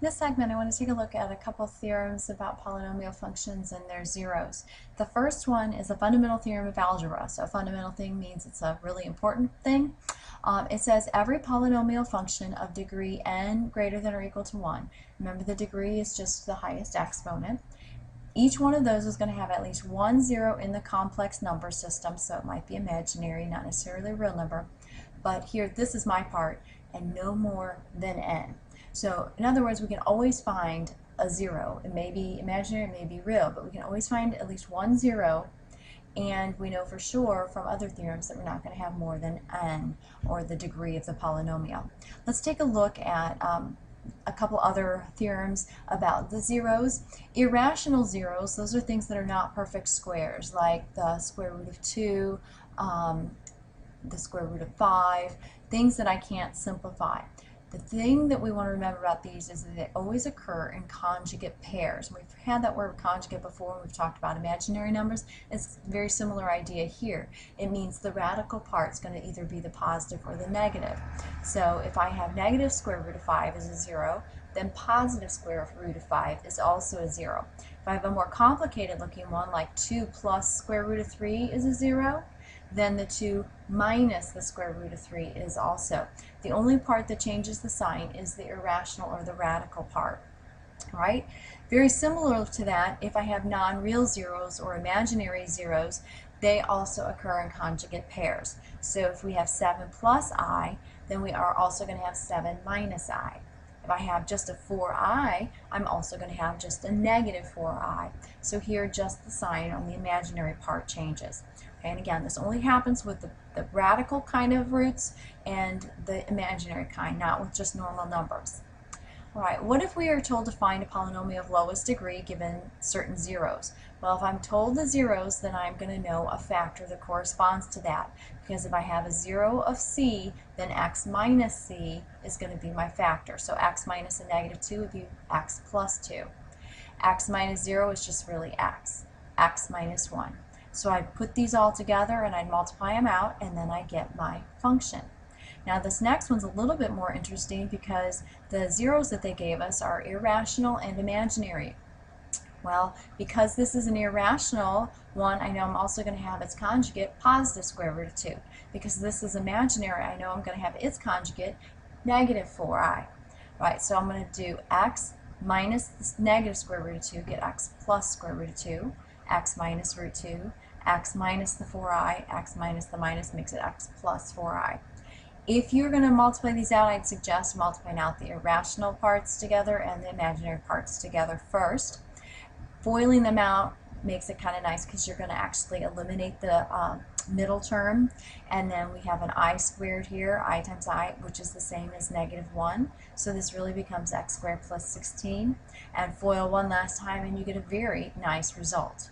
In this segment, I want to take a look at a couple theorems about polynomial functions and their zeros. The first one is a fundamental theorem of algebra. So a fundamental thing means it's a really important thing. It says every polynomial function of degree n greater than or equal to 1. Remember, the degree is just the highest exponent. Each one of those is going to have at least one zero in the complex number system, so it might be imaginary, not necessarily a real number. But here, this is my part, and no more than n. So in other words, we can always find a zero. It may be imaginary, it may be real, but we can always find at least one zero, and we know for sure from other theorems that we're not going to have more than n, or the degree of the polynomial. Let's take a look at a couple other theorems about the zeros. Irrational zeros, those are things that are not perfect squares, like the square root of 2, the square root of 5, things that I can't simplify. The thing that we want to remember about these is that they always occur in conjugate pairs. We've had that word conjugate before when we've talked about imaginary numbers. It's a very similar idea here. It means the radical part is going to either be the positive or the negative. So if I have negative square root of 5 is a 0, then positive square root of 5 is also a 0. If I have a more complicated looking one, like 2 plus square root of 3 is a 0, then the 2 minus the square root of 3 is also. The only part that changes the sign is the irrational or the radical part, right? Very similar to that, if I have non-real zeros or imaginary zeros, they also occur in conjugate pairs. So if we have 7 plus I, then we are also going to have 7 minus I. If I have just a 4i, I'm also going to have just a negative 4i. So here, just the sign on the imaginary part changes. Okay, and again, this only happens with the radical kind of roots and the imaginary kind, not with just normal numbers. All right, what if we are told to find a polynomial of lowest degree given certain zeros? Well, if I'm told the zeros, then I'm going to know a factor that corresponds to that. Because if I have a 0 of c, then x minus c is going to be my factor. So x minus a negative 2 would be x plus 2. X minus 0 is just really x. X minus 1. So I'd put these all together and I'd multiply them out, and then I get my function. Now this next one's a little bit more interesting because the zeros that they gave us are irrational and imaginary. Well, because this is an irrational one, I know I'm also going to have its conjugate, positive square root of 2. Because this is imaginary, I know I'm going to have its conjugate, negative 4i. Right, so I'm going to do x minus the negative square root of 2, get x plus square root of 2, x minus root 2, x minus the 4i, x minus the minus makes it x plus 4i. If you're going to multiply these out, I'd suggest multiplying out the irrational parts together and the imaginary parts together first. Foiling them out makes it kind of nice because you're going to actually eliminate the middle term, and then we have an I squared here, I times I, which is the same as negative 1. So this really becomes x squared plus 16. And FOIL one last time and you get a very nice result.